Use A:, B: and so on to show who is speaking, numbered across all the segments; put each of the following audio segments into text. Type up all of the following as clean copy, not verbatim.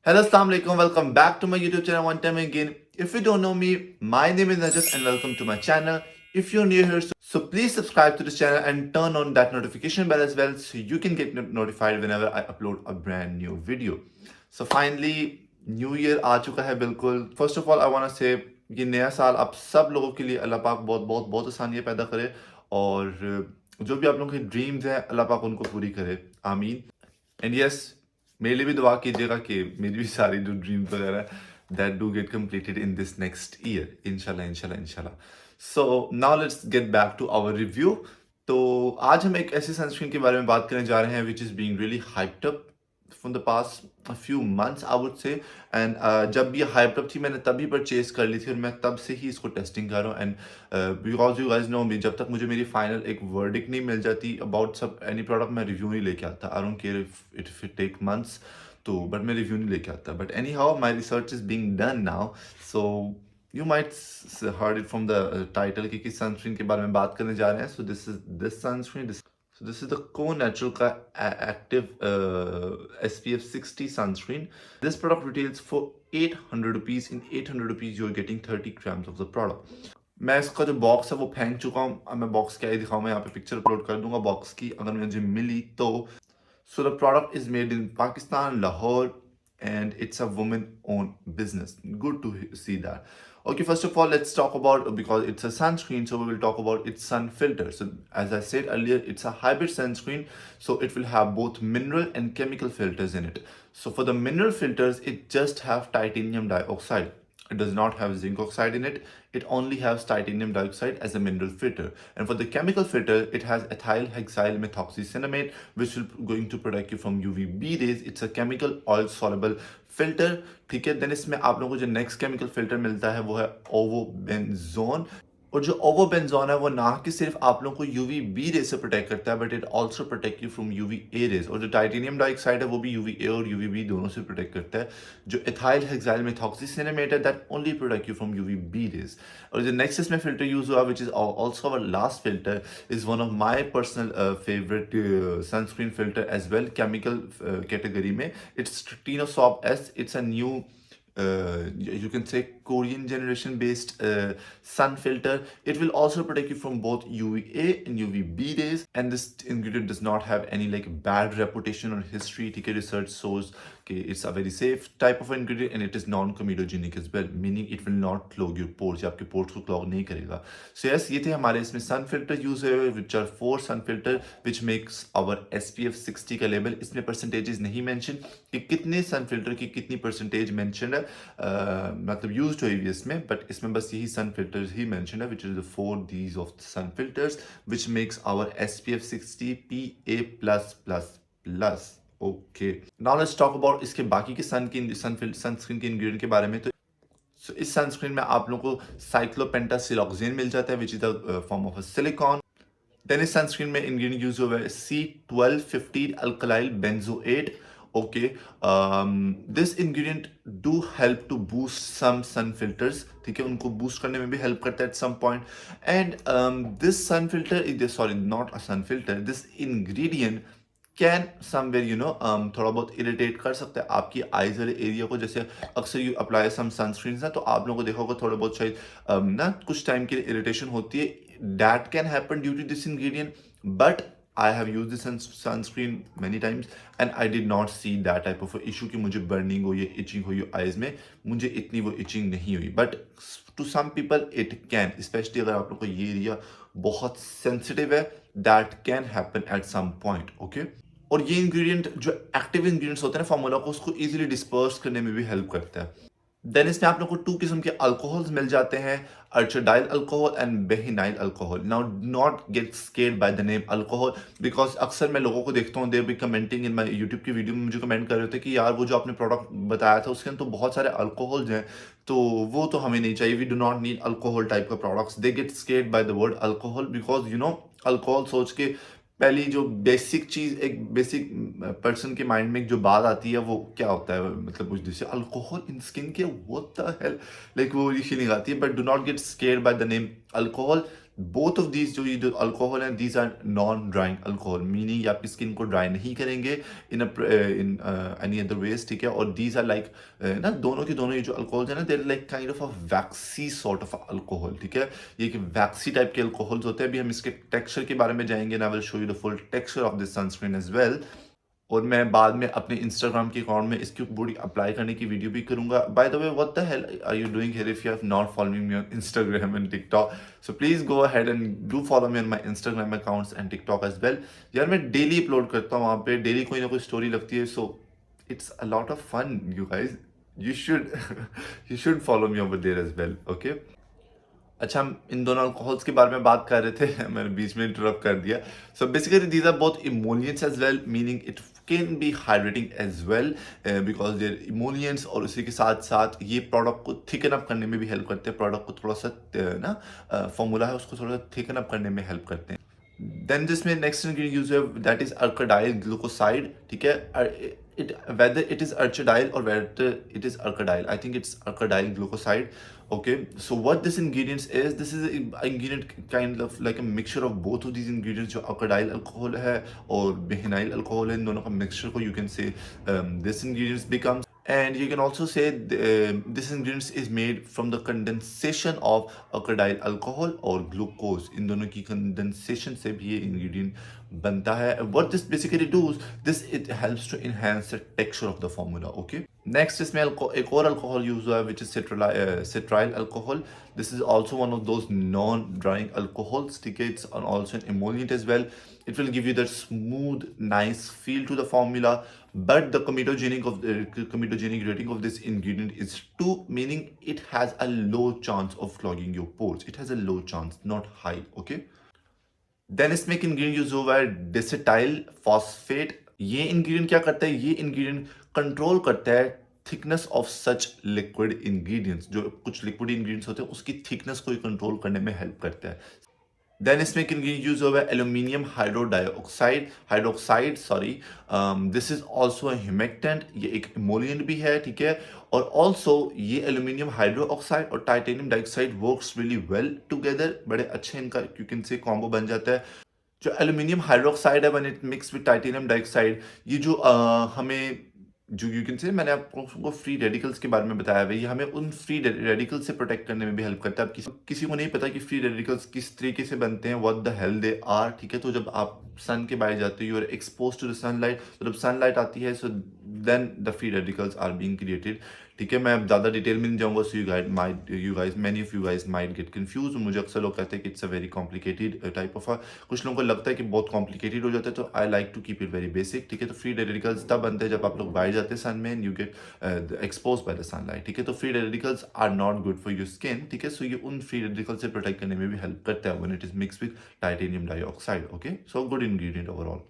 A: Hello, Assalamu alaikum. Welcome back to my YouTube channel one time again. If you don't know me, my name is Najat and welcome to my channel. If you're new here, so please subscribe to this channel and turn on that notification bell as well so you can get notified whenever I upload a brand new video. So finally, New Year आ चुका है बिल्कुल. First of all, I want to say ये नया साल आप सब लोगों के लिए अल्लाह पाक बहुत बहुत बहुत आसानियाँ पैदा करे और जो भी आप लोगों के ड्रीम्स हैं अल्लाह पाक उनको पूरी करे. आमीन. एंड यस, मेरे लिए भी दुआ कीजिएगा कि मेरी भी सारी जो ड्रीम्स वगैरह that do get completed in this next year. इंशाल्लाह इंशाल्लाह इंशाल्लाह. So now let's get back to our review. तो आज हम एक ऐसे सनस्क्रीन के बारे में बात करने जा रहे हैं which is being really hyped up from the past a few months I would say. And जब ये हाइप्ड अप थी मैंने तभी परचेज कर ली थी और मैं तब से ही इसको टेस्टिंग कर रहा हूँ. And because you guys know me, जब तक मुझे मेरी फाइनल एक वर्डिक नहीं मिल जाती अबाउट सब एनी प्रोडक्ट मैं रिव्यू नहीं लेके आता. I don't care if it take months तो बट मैं रिव्यू नहीं लेके आता. But anyhow my research is being done now. So you might heard it from the title कि किस सनस्क्रीन के बारे में बात करने जा रहे हैं. So this is this sunscreen. So this is the Core Natural का active SPF 60 sunscreen. This product retails for 800 rupees. In 800 rupees you are getting 30 grams of the product. मैं इसका जो बॉक्स है वो फेंक चुका हूँ. अब मैं बॉक्स क्या ही दिखाऊँ, मैं यहाँ पे पिक्चर अपलोड कर दूंगा बॉक्स की अगर मुझे मिली तो. So the product is made in Pakistan, Lahore, and it's a woman-owned business. Good to see that. Okay, first of all, let's talk about, because it's a sunscreen, so we will talk about its sun filter. So as I said earlier, it's a hybrid sunscreen, so it will have both mineral and chemical filters in it. So for the mineral filters, it just have titanium dioxide. It does not have zinc oxide in it. It only has titanium dioxide as a mineral filter. And for the chemical filter, it has ethyl hexyl methoxycinnamate, which will going to protect you from UVB rays. It's a chemical oil soluble filter. ठीक है. Then इसमें आप लोगों को जो next chemical filter मिलता है वो है ओवोबेंजोन. और जो ओवोबेंजोन है वो ना कि सिर्फ आप लोगों को यूवी बी रे से प्रोटेक्ट करता है but it also protect you from UV A rays. और जो टाइटेनियम डाइऑक्साइड है वो भी यूवी ए और यूवी बी दोनों से प्रोटेक्ट करता है. जो एथाइल हेक्साइल मेथॉक्सीसिनेमेट है that only protect you from UV B rays. और जो नेक्स्ट इसमें फिल्टर यूज हुआ which is also our last filter is one of my personal favourite sunscreen filter as well chemical category में. It's Tinosorb S. It's a new you can say Korean generation based sun filter. It will also protect you from both UVA and UVB rays, and this ingredient does not have any like bad reputation or history. TK research shows it's a very safe type of ingredient and it is non-comedogenic as well, meaning it will not clog your pores. आपके pores को clog नहीं करेगा. So yes, ये थे हमारे इसमें sun filter use हुए which are 4 sun filter which makes our SPF 60 का label. इसमें percentages नहीं mention कि कितने sun filter की कितनी percentage mentioned है मतलब used हुई है इसमें, but इसमें बस यही sun filters ही mentioned है which is the 4 these of the sun filters which makes our SPF 60 PA+++. Okay, now let's talk about इसके बाकी के सनस्क्रीन के इंग्रेडिएंट के बारे में. तो इस सनस्क्रीन में आप लोगों को साइक्लोपेंटासिलॉक्सेन मिल जाता है which is the form of a silicone. Then इस सनस्क्रीन में इंग्रेडिएंट यूज हुआ है C1215 alkyl benzoate. Okay, this ingredient do help to boost some sun filters. ठीक है, उनको boost करने में भी help करता है at some point. And this sun filter is sorry not a sun filter. This ingredient can somewhere थोड़ा बहुत इरिटेट कर सकता है आपकी आइज वाले एरिया को. जैसे अक्सर यू अप्लाई सम सनस्क्रीन ना तो आप लोगों को देखा होगा थोड़ा बहुत शायद ना कुछ टाइम के लिए इरिटेशन होती है. That can happen due to this ingredient but I have used this sunscreen many times and I did not see that type of issue कि मुझे burning हो या itching हो या eyes में. मुझे इतनी वो itching नहीं हुई. But to some people it can, especially अगर आप लोग को ये एरिया बहुत sensitive है, that can happen at some point. Okay? और ये इंग्रेडिएंट जो एक्टिव इंग्रेडिएंट्स होते हैं ना फार्मूला को उसको इजीली डिस्पर्स करने में भी हेल्प करता है. देन इसमें आप लोग को 2 किस्म के अल्कोहल्स मिल जाते हैं, arachidyl alcohol and behenyl alcohol. Now not get scared by the name alcohol because अक्सर मैं लोगों को देखता हूँ they be commenting in my YouTube की वीडियो में मुझे कमेंट कर रहे थे कि यार वो जो आपने प्रोडक्ट बताया था उसके अंदर तो बहुत सारे अल्कोहल्स हैं तो वो तो हमें नहीं चाहिए. We do not need alcohol type का products. They get scared by the word alcohol because alcohol सोच के पहली जो बेसिक चीज एक बेसिक पर्सन के माइंड में जो बात आती है वो क्या होता है मतलब कुछ जैसे अल्कोहल इन स्किन के व्हाट द हेल लाइक वो ये फीलिंग आती है. But do not get scared by the name alcohol. Both of these जो ये जो अल्कोहल हैं, these are non drying alcohol, meaning ये आपकी स्किन को ड्राई नहीं करेंगे in in any other ways, ठीक है। और दीज आर लाइक ना, दोनों के दोनों ये जो अल्कोहल है ना, देर like kind of a vaccine sort of alcohol, ठीक है। ये एक वैक्सी टाइप के अल्कोहल्स होते हैं। अभी हम इसके टेक्सचर के बारे में जाएंगे, and I will show you the full texture of this sunscreen as well. और मैं बाद में अपने इंस्टाग्राम के अकाउंट में इसकी पूरी अप्लाई करने की वीडियो भी करूंगा। By the way, what the hell are you doing here if you have not following me on Instagram and TikTok? So please go ahead and do follow me on my Instagram accounts and TikTok as well. यार मैं daily upload करता हूँ वहाँ पे, daily कोई ना कोई story लगती है, so it's a lot of fun you guys, you should you should follow me over there as well, okay. अच्छा, हम इन दोनों अल्कोहल्स के बारे में बात कर रहे थे मैंने बीच में इंटरप्ट कर दिया। So basically these are both emollients as well, meaning it can be hydrating as well because they're emollients, और उसी के साथ साथ ये प्रोडक्ट को थिकन अप करने में भी हेल्प करते हैं। प्रोडक्ट को थोड़ा सा ना फॉर्मूला है, उसको थोड़ा सा थिकन अप करने में हेल्प करते हैं। देन जिसमें नेक्स्ट इंग्रेडिएंट यूज है दैट इज अर्काडाइल ग्लूकोसाइड, ठीक है। it whether it is urchidile or whether it is arcadile, I think it's arcadile glucoside, okay. So what this ingredients is, this is a ingredient kind of like a mixture of both of these ingredients, जो arcadile alcohol है और behenyl alcohol है, इन दोनों का mixture को you can say this ingredients becomes. And you can also say this ingredients is made from the condensation of arcadiol alcohol or glucose, इन दोनों की condensation से भी ये ingredient बनता है. What this basically does, this it helps to enhance the texture of the formula, okay. Next इसमें एक और alcohol use हुआ है which is citral alcohol. This is also one of those non-drying alcohols, ठीक है. It's also an emollient as well. It will give you that smooth, nice feel to the formula. But the comedogenic rating of this ingredient is 2, meaning it has a low chance of clogging your pores. It has a low chance, not high, okay. Then इसमें एक ingredient use हुआ है डेसिटाइल phosphate. ये ingredient क्या करता है, ये ingredient control करता है thickness of such liquid ingredients. जो कुछ लिक्विड इंग्रेडिएंट्स होते हैं उसकी थिकनेस को कंट्रोल करने में हेल्प करता है. देन इसमें एक इंग्रेडिएंट यूज हुआ है aluminium hydroxide sorry. This is also a humectant, ये एक इमोलिएंट भी है, ठीक है. और ऑल्सो ये एल्यूमिनियम हाइड्रोक्साइड और titanium dioxide works really well together. बड़े अच्छे इनका यू कैन से कॉम्बो बन जाता है. जो एल्यूमिनियम हाइड्रोक्साइड है, when it mix with titanium dioxide, ये जो हमें जो यू कैन से, मैंने आपको फ्री रेडिकल्स के बारे में बताया है, ये हमें उन फ्री रेडिकल्स से प्रोटेक्ट करने में भी हेल्प करता है. अब किसी को नहीं पता कि फ्री रेडिकल्स किस तरीके से बनते हैं, what the hell they are, ठीक है. तो जब आप सन के बाहर जाते हो, you are expose to the sunlight, तो जब सनलाइट आती है, so then the free radicals are being created, ठीक है. मैं अब ज़्यादा डिटेल में नहीं जाऊँगा, so many of you guys might get confuse. मुझे अक्सर लोग कहते हैं कि it's a very complicated type of, कुछ लोगों को लगता है कि बहुत कॉम्प्लिकेटेड हो जाता है, तो I like to keep it very basic, ठीक है. तो फ्री रेडिकल्स तब बनते हैं जब आप लोग बाहर जाते हैं सन में, you get expose by the sunlight, ठीक है. तो free radicals are not good for your skin, ठीक है. सो ये उन फ्री रेडिकल से प्रोटेक्ट करने में भी हेल्प करता है when it is mix with titanium dioxide, okay. So good ingredient overall.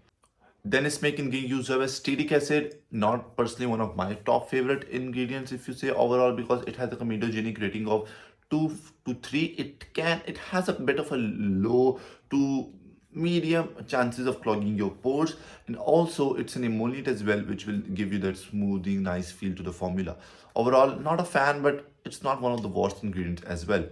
A: Then it's making use of acetic acid, not personally one of my top favorite ingredients if you say overall, because it has a comedogenic rating of 2 to 3. It has a bit of a low to medium chances of clogging your pores, and also it's an emollient as well, which will give you that smoothing nice feel to the formula. Overall not a fan, but it's not one of the worst ingredients as well.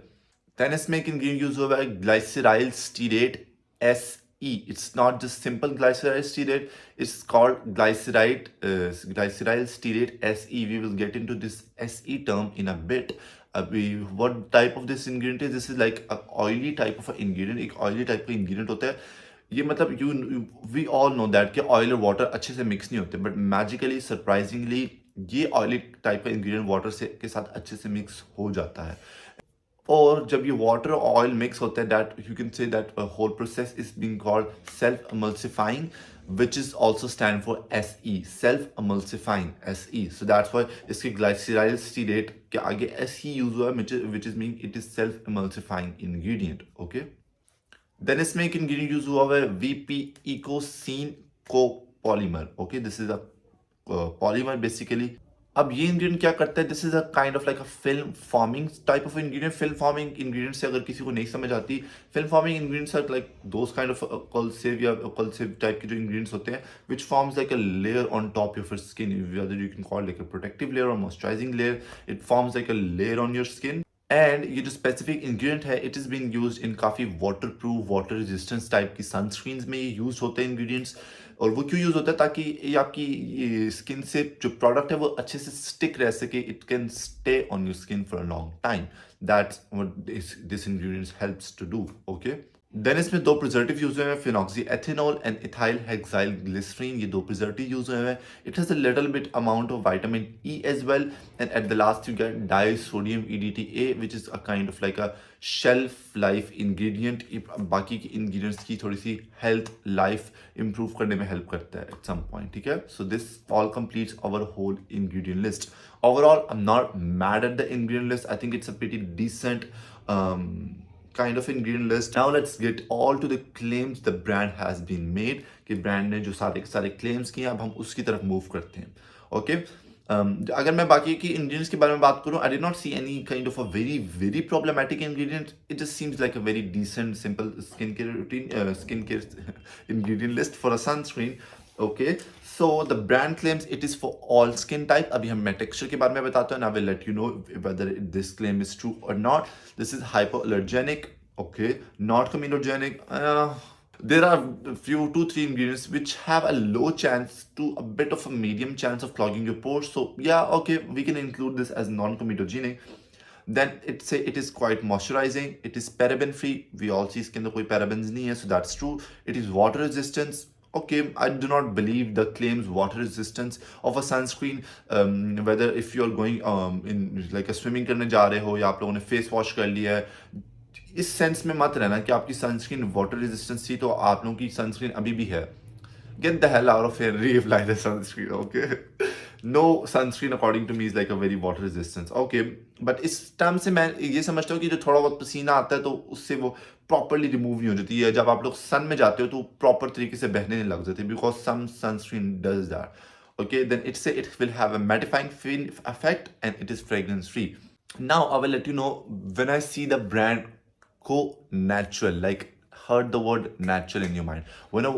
A: Then it's making use of a glyceryl stearate SE. It's not just simple glyceryl stearate, it's called glyceryl stearate SE. We will get into this SE term in a bit. What type of this ingredient is, this is like a oily type of ingredient. एक oily type का ingredient होता है ये, मतलब we all know that कि oil और water अच्छे से mix नहीं होते, but magically surprisingly ये oily type का ingredient water से के साथ अच्छे से mix हो जाता है. और जब ये वाटर और ऑयल मिक्स होता है, that you can say that whole process is being called self emulsifying, which is also stand for SE, self emulsifying SE. So that's why इसके glyceryl stearate के आगे SE यूज हुआ है, which is mean it is self emulsifying ingredient, okay. Then इसमें एक ingredient use हुआ है VP ecosine copolymer, okay. This is a polymer basically. अब ये इंग्रेडिएंट क्या करता है, this is a kind of like a film forming type of ingredient. Film forming ingredient से अगर किसी को नहीं समझ आती, film forming ingredients are like those kind of occlusive या कल्सिव टाइप के जो इंग्रेडिएंट्स होते हैं, which forms like a layer on top of your skin, whether you can call like a protective layer और moisturising layer. It forms like a layer on your skin. And ये जो specific ingredient है it is been used in काफ़ी water proof water resistance type की sunscreens में ये use होते हैं इंग्रेडिएंट्स। और वो क्यों यूज होता है, ताकि ये आपकी ये स्किन से जो प्रोडक्ट है वो अच्छे से स्टिक रह सके, it can stay on your skin for a long time. That's what this ingredients helps to do. Okay, then इसमें दो प्रिजर्वेटिव यूज हुए हैं, phenoxyethanol and ethylhexylglycerin, ये दो प्रिजर्वेटिव यूज हुए हैं। It has a little bit amount of vitamin E as well, and at the last you get disodium EDTA which is a kind of like a shelf life ingredient. बाकी के ingredients की थोड़ी सी health life improve करने में help करता है at some point, ठीक है। So this all completes our whole ingredient list. Overall, I'm not mad at the ingredient list. I think it's a pretty decent kind of ingredient list. Now let's get all to the claims the brand has been made, कि brand ने जो सारे के सारे claims किए अब हम उसकी तरफ मूव करते हैं। ओके, अगर मैं बाकी की इंग्रेडिएंट्स के बारे में बात करूं, I did not see any kind of a very very problematic ingredient. It just seems like a very decent simple skin care routine, skin care ingredient list for a sunscreen. Okay, so the brand claims it is for all skin type. अभी हम मैं texture के बारे में बताता हूँ, and I will let you know whether this claim is true or not. This is hypoallergenic. Okay, not comedogenic. There are two, three ingredients which have a low chance to a bit of a medium chance of clogging your pores. So yeah, okay, we can include this as non-comedogenic. Then it is quite moisturizing. It is paraben free. We all see इसके अंदर कोई parabens नहीं है, so that's true. It is water resistance. Okay, I do not believe the claims water resistance of a sunscreen. Whether if you are going in like a swimming करने जा रहे हो या आप लोगों ने face wash कर लिया है, इस सेंस में मत रहना कि आपकी सनस्क्रीन वाटर रेजिस्टेंस थी तो आप लोगों की सनस्क्रीन अभी भी है। Get the hell out of here and reapply the sunscreen, okay? No sunscreen according to me is like a very water resistance. Okay, but इस टर्म से मैं ये समझता हूँ कि जो थोड़ा बहुत पसीना आता है तो उससे वो प्रॉपरली रिमूव नहीं हो जाती है। जब आप लोग सन में जाते हो तो प्रॉपर तरीके से बहने नहीं लग जाते, because some sunscreen does that. Okay, then it will have a mattifying effect and it is fragrance free. Now I will let you know, when I see the brand go natural, like heard the word natural in your mind, when I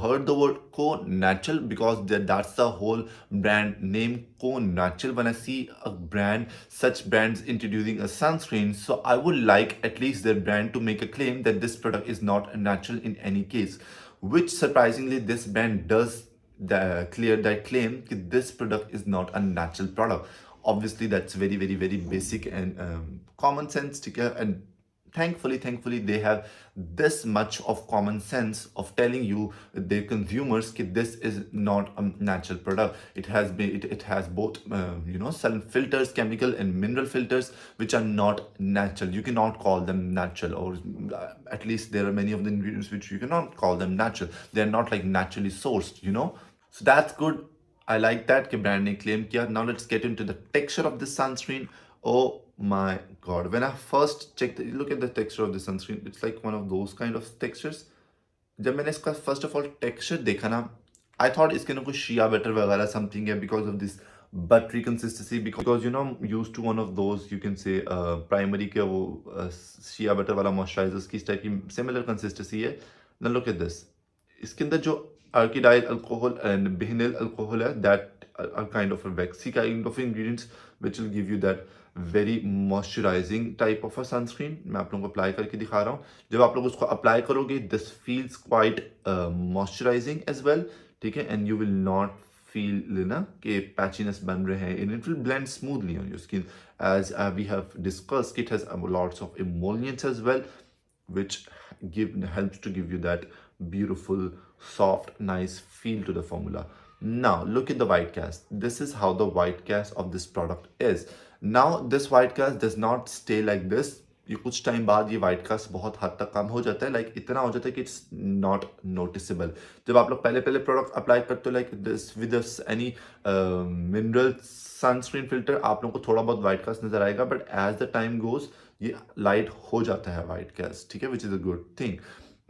A: heard the word co natural, because that's the whole brand name, co natural. When I see a brand, such brands introducing a sunscreen, so I would like at least their brand to make a claim that this product is not natural in any case, which surprisingly this brand does clear that claim that this product is not a natural product. Obviously that's very very very basic and common sense to care, and thankfully they have this much of common sense of telling you, their consumers, that this is not a natural product. It has both certain filters, chemical and mineral filters, which are not natural. You cannot call them natural, or at least there are many of the ingredients which you cannot call them natural. They are not like naturally sourced. So that's good. I like that कि brand ने claim किया. Now let's get into the texture of this sunscreen. Oh my god, when I first checked look at the texture of the sunscreen, it's like one of those kind of textures. जब मैंने इसका first of all texture देखा ना, I thought इसके अंदर कोई shea butter वगैरह something है, because of this buttery consistency, because I'm used to one of those, you can say primary के वो shea butter वाला moisturizers की इस type की similar consistency है. Now look at this. इसके अंदर जो alkyl alcohol and bihenyl alcohol है, that are kind of a waxy kind of ingredients which will give you that very moisturizing type of a sunscreen. मैं आप लोगों को apply करके दिखा रहा हूँ. जब आप लोग उसको अप्लाई करोगे, this feels quite moisturizing as well, ठीक है, and you will not feel ना कि patchiness बन रहे हैं, and it will blend smoothly on your skin. As we have discussed, it has lots of emollients as well, which helps to give you that beautiful, soft, nice feel to the formula. Now look at the white cast. This is how the white cast of this product is. Now this white cast does not stay like this. ये कुछ time बाद ये white cast बहुत हद तक कम हो जाता है, लाइक इतना हो जाता है कि इट्स नॉट नोटिसेबल. जब आप लोग पहले प्रोडक्ट अप्लाई करते हो like this with any mineral sunscreen filter, आप लोगों को थोड़ा बहुत वाइट कास्ट नजर आएगा, but as the time goes ये लाइट हो जाता है वाइट कास्ट, ठीक है, which is a good thing.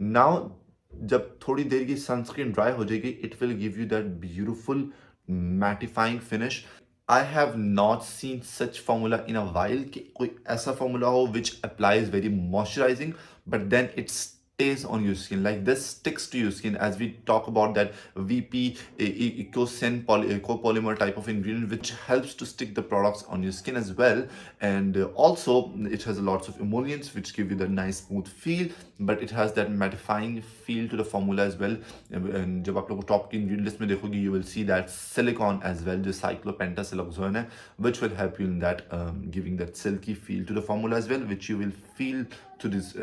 A: Now जब थोड़ी देर की सनस्क्रीन ड्राई हो जाएगी, it will give you that beautiful mattifying finish. I have not seen such formula in a while कि कोई ऐसा formula हो which applies very moisturizing but then it stays on your skin, like this sticks to your skin, as we talk about that VP copolymer type of ingredient which helps to stick the products on your skin as well. And also it has lots of emollients which give you the nice smooth feel, but it has that mattifying feel to the formula as well. And जब आप लोग top की ingredient list में देखोगे, you will see that silicone as well, जो cyclopentasiloxone है, which will help you in that giving that silky feel to the formula as well, which you will feel to this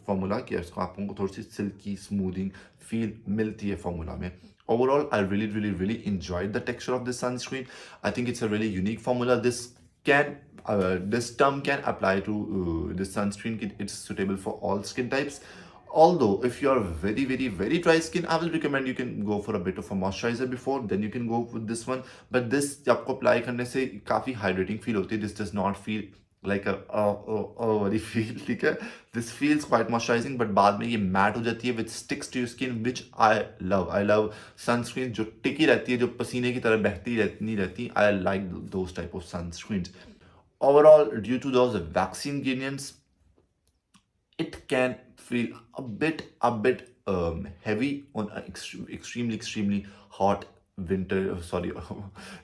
A: formula कि इसको आपको थोड़ी सी silky smoothing feel मिलती है formula में. Overall, I really enjoyed the texture of this sunscreen. I think it's a really unique formula. This term can apply to this sunscreen. It's suitable for all skin types. Although if you are very dry skin, I will recommend you can go for a bit of a moisturizer before, then you can go with this one. But this आपको apply करने से काफी hydrating feel होती है. This does not feel like a वाली feel, ठीक है. This feels quite moisturizing, but बाद में ये matte हो जाती है, which sticks to your skin, which I love. I love sunscreen जो टिकी रहती है, जो पसीने की तरह बहती नहीं रहती. I like those type of sunscreens. Overall, due to those waxy ingredients, it can feel a bit heavy on an extremely hot winter, sorry,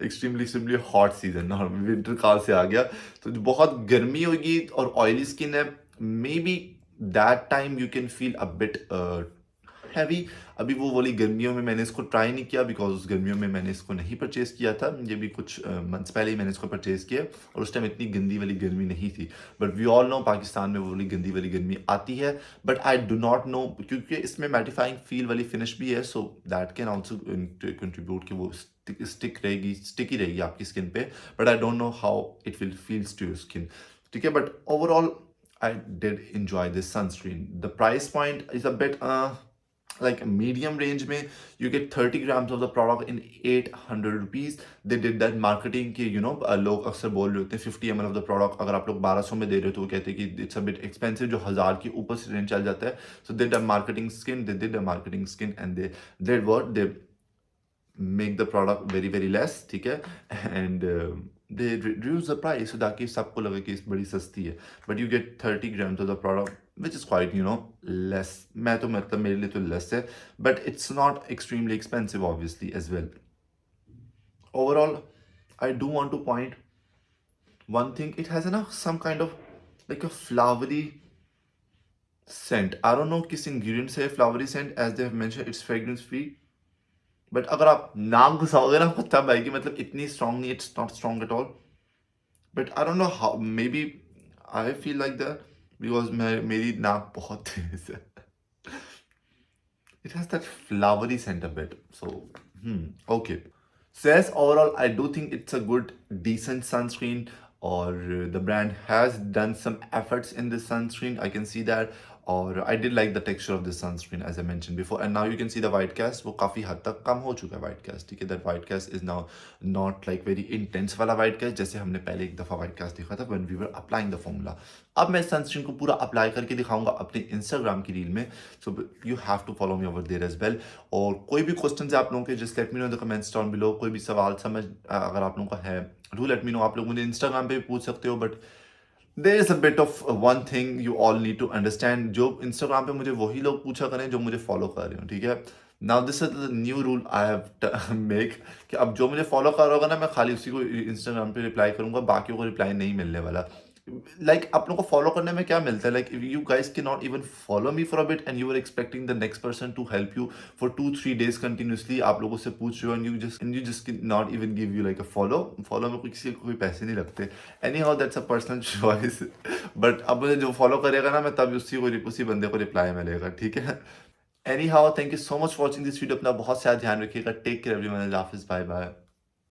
A: extremely hot season. और winter कहाँ से आ गया, तो जो बहुत गर्मी होगी और oily skin है, maybe that time you can feel a bit heavy. अभी वो वाली गर्मियों में मैंने इसको ट्राई नहीं किया, बिकॉज उस गर्मियों में मैंने इसको नहीं परचेज किया था. ये भी कुछ मंथ्स पहले ही मैंने इसको परचेज किया, और उस टाइम इतनी गंदी वाली गर्मी नहीं थी. But we all know Pakistan में वो वाली गंदी वाली गर्मी आती है. But I do not know, क्योंकि इसमें मैटिफाइंग फील वाली फिनिश भी है, so that can also contribute कि वो स्टिकी रहेगी आपकी स्किन पे. But I don't know how it will feels to your skin, ठीक है. But overall I did enjoy this sunscreen. The price point is a bit like medium range में. You get 30 grams of the product in 800 rupees. They did that marketing कि लोग अक्सर बोल रहे होते हैं 50 ml of the product अगर आप लोग 1200 में दे रहे हो तो वो कहते हैं कि it's a bit expensive, जो 1000 के ऊपर से रेंज चल जाता है. So they did a marketing skin and they did what? They make the product very less, ठीक है. And they reduce the price so ताकि सबको लगे कि इस बड़ी सस्ती है. But you get 30 grams of the product, which is quite less. मैं तो मतलब मेरे लिए तो less है, but it's not extremely expensive obviously as well. Overall, I do want to point one thing. It has some kind of like a flowery scent. I don't know किस ingredient से flowery scent, as they have mentioned it's fragrance free. But अगर आप नाक घुसाओगे ना, आपको तब आएगी. मतलब इतनी स्ट्रॉन्ग नहीं, it's not strong at all. But I don't know how, maybe I feel like that because मेरी नाक बहुत तेज है. It has that flowery scent a bit. So, okay. So yes, overall, I do think it's a good, decent sunscreen, or the brand has done some efforts in this sunscreen. I can see that. और I did like the texture of this sunscreen, as I mentioned before. And now you can see the white cast, वो काफ़ी हद तक कम हो चुका है white cast, ठीक है. That white cast is now not like very intense वाला white cast जैसे हमने पहले एक दफ़ा white cast देखा था when we were applying the formula. अब मैं sunscreen को पूरा अप्लाई करके दिखाऊंगा अपने Instagram की रील में, so you have to follow me over there as well. और कोई भी क्वेश्चन है आप लोगों के, just let me know in the comments down below. कोई भी सवाल समझ अगर आप लोगों का है, do let me know. आप लोग मुझे Instagram पे भी पूछ सकते हो. But there is a bit of one thing you all need to understand. जो Instagram पे मुझे वही लोग पूछा करें जो मुझे फॉलो कर रहे हो, ठीक है. Now this is the new rule I have to make कि अब जो मुझे फॉलो कर रहा होगा ना, मैं खाली उसी को Instagram पे रिप्लाई करूंगा, बाकियों को रिप्लाई नहीं मिलने वाला. Like आप लोगों को फॉलो करने में क्या मिलता है? Like if you guys cannot even follow me for a bit and you were expecting the next person to help you for 2-3 days continuously. आप लोगों से पूछ रहे हो and you just cannot even give you like a follow में किसी को कोई पैसे नहीं लगते. Anyhow, that's a personal choice. But अब मुझे जो फॉलो करेगा ना, मैं तब उसी बंदे को रिप्लाई मिलेगा, ठीक है. Anyhow, thank you so much for watching this video. अपना बहुत सारा ध्यान रखिएगा. Take care everyone. Bye bye.